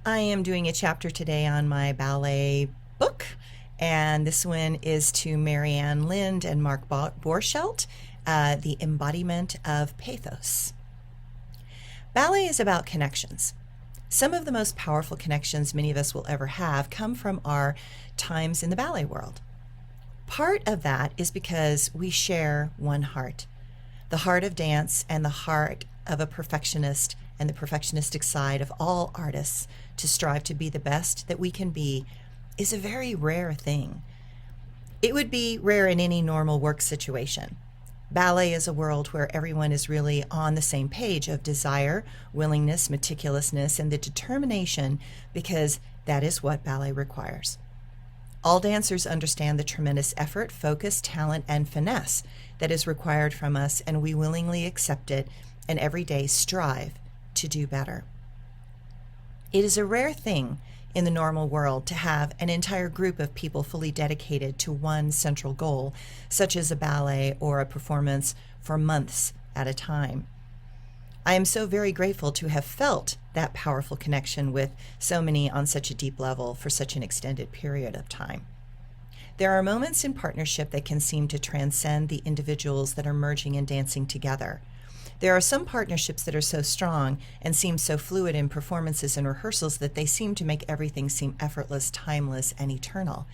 I am doing a chapter today on my ballet book, and this one is to Marianne Lind and Mark Borchelt, The Embodiment of Pathos. Ballet is about connections. Some of the most powerful connections many of us will ever have come from our times in the ballet world. Part of that is because we share one heart, the heart of dance and the heart of a perfectionist and the perfectionistic side of all artists to strive to be the best that we can be is a very rare thing. It would be rare in any normal work situation. Ballet is a world where everyone is really on the same page of desire, willingness, meticulousness, and the determination, because that is what ballet requires. All dancers understand the tremendous effort, focus, talent, and finesse that is required from us, and we willingly accept it and every day strive to do better. It is a rare thing in the normal world to have an entire group of people fully dedicated to one central goal, such as a ballet or a performance for months at a time. I am so very grateful to have felt that powerful connection with so many on such a deep level for such an extended period of time. There are moments in partnership that can seem to transcend the individuals that are merging and dancing together. There are some partnerships that are so strong and seem so fluid in performances and rehearsals that they seem to make everything seem effortless, timeless, and eternal.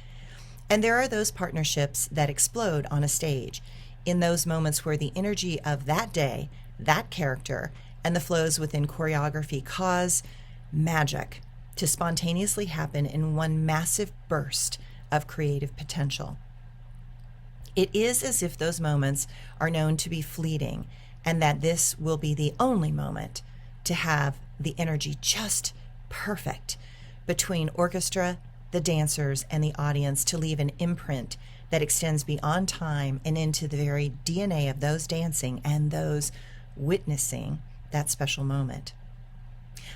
And there are those partnerships that explode on a stage in those moments where the energy of that day, that character, and the flows within choreography cause magic to spontaneously happen in one massive burst of creative potential. It is as if those moments are known to be fleeting, and that this will be the only moment to have the energy just perfect between orchestra, the dancers, and the audience to leave an imprint that extends beyond time and into the very DNA of those dancing and those witnessing that special moment.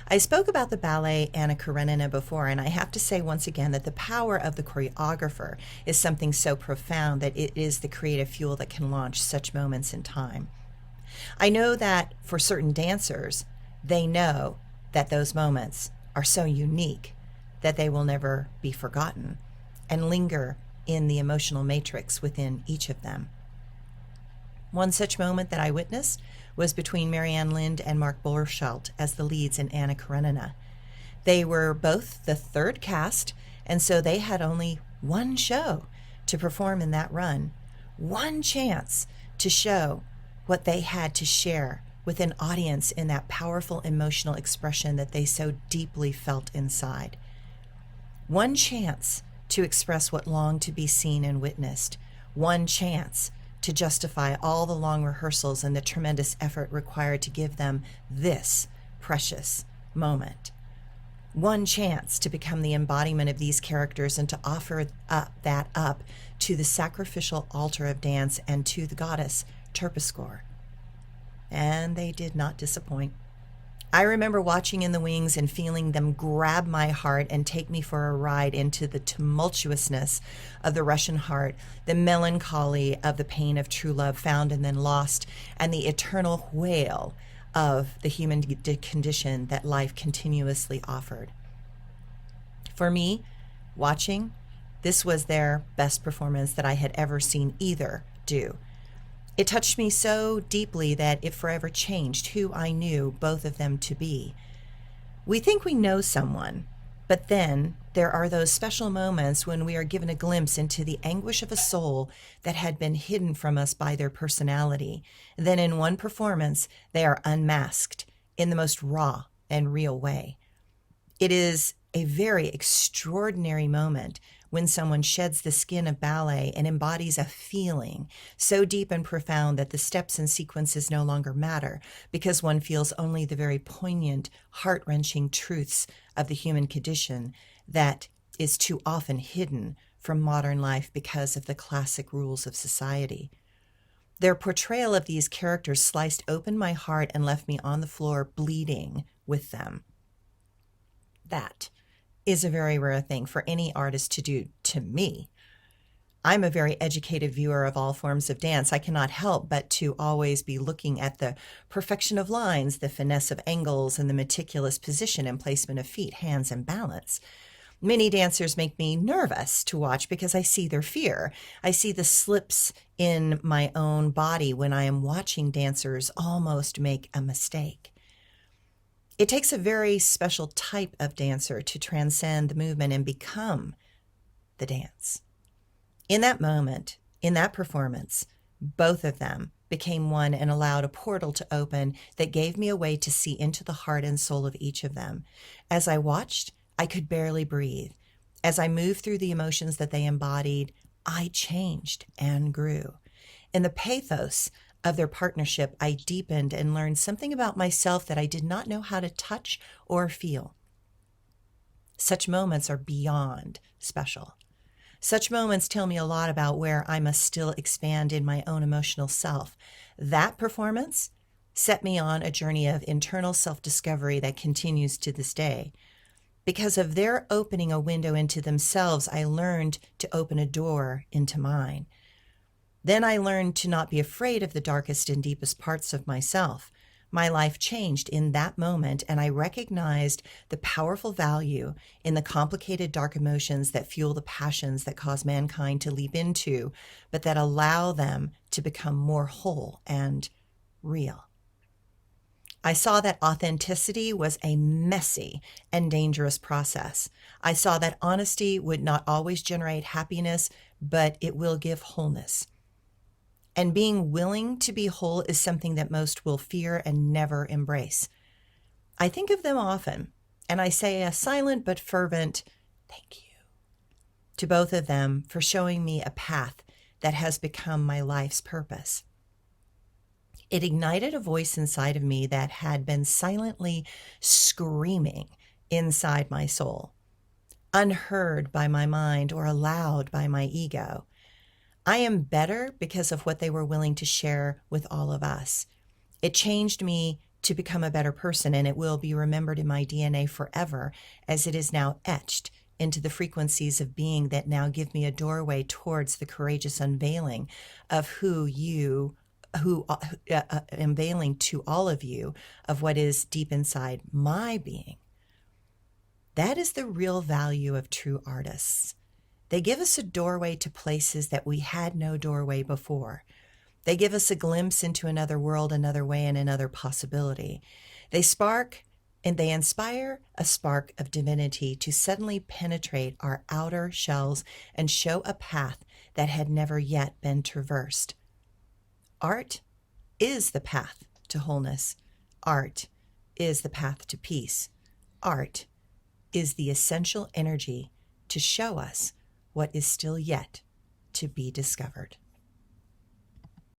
I spoke about the ballet Anna Karenina before, and I have to say once again that the power of the choreographer is something so profound that it is the creative fuel that can launch such moments in time. I know that for certain dancers, they know that those moments are so unique that they will never be forgotten and linger in the emotional matrix within each of them. One such moment that I witnessed was between Marianne Lind and Mark Borchelt as the leads in Anna Karenina. They were both the third cast, and so they had only one show to perform in that run, one chance to show what they had to share with an audience in that powerful emotional expression that they so deeply felt inside. One chance to express what longed to be seen and witnessed. One chance to justify all the long rehearsals and the tremendous effort required to give them this precious moment. One chance to become the embodiment of these characters and to offer that up to the sacrificial altar of dance and to the goddess Terpsichore. And they did not disappoint. I remember watching in the wings and feeling them grab my heart and take me for a ride into the tumultuousness of the Russian heart, the melancholy of the pain of true love found and then lost, and the eternal wail of the human condition that life continuously offered. For me, watching, this was their best performance that I had ever seen either do. It touched me so deeply that it forever changed who I knew both of them to be. We think we know someone, but then there are those special moments when we are given a glimpse into the anguish of a soul that had been hidden from us by their personality. Then in one performance, they are unmasked in the most raw and real way. It is a very extraordinary moment when someone sheds the skin of ballet and embodies a feeling so deep and profound that the steps and sequences no longer matter, because one feels only the very poignant, heart-wrenching truths of the human condition that is too often hidden from modern life because of the classic rules of society. Their portrayal of these characters sliced open my heart and left me on the floor bleeding with them. That is a very rare thing for any artist to do to me. I'm a very educated viewer of all forms of dance. I cannot help but to always be looking at the perfection of lines, the finesse of angles, and the meticulous position and placement of feet, hands, and balance. Many dancers make me nervous to watch because I see their fear. I see the slips in my own body when I am watching dancers almost make a mistake. It takes a very special type of dancer to transcend the movement and become the dance. In that moment, in that performance, both of them became one and allowed a portal to open that gave me a way to see into the heart and soul of each of them. As I watched, I could barely breathe. As I moved through the emotions that they embodied, I changed and grew. In the pathos of their partnership, I deepened and learned something about myself that I did not know how to touch or feel. Such moments are beyond special. Such moments tell me a lot about where I must still expand in my own emotional self. That performance set me on a journey of internal self-discovery that continues to this day. Because of their opening a window into themselves, I learned to open a door into mine. Then I learned to not be afraid of the darkest and deepest parts of myself. My life changed in that moment, and I recognized the powerful value in the complicated dark emotions that fuel the passions that cause mankind to leap into, but that allow them to become more whole and real. I saw that authenticity was a messy and dangerous process. I saw that honesty would not always generate happiness, but it will give wholeness. And being willing to be whole is something that most will fear and never embrace. I think of them often, and I say a silent but fervent thank you to both of them for showing me a path that has become my life's purpose. It ignited a voice inside of me that had been silently screaming inside my soul, unheard by my mind or allowed by my ego. I am better because of what they were willing to share with all of us. It changed me to become a better person, and it will be remembered in my DNA forever as it is now etched into the frequencies of being that now give me a doorway towards the courageous unveiling of unveiling to all of you of what is deep inside my being. That is the real value of true artists. They give us a doorway to places that we had no doorway before. They give us a glimpse into another world, another way, and another possibility. They inspire a spark of divinity to suddenly penetrate our outer shells and show a path that had never yet been traversed. Art is the path to wholeness. Art is the path to peace. Art is the essential energy to show us what is still yet to be discovered.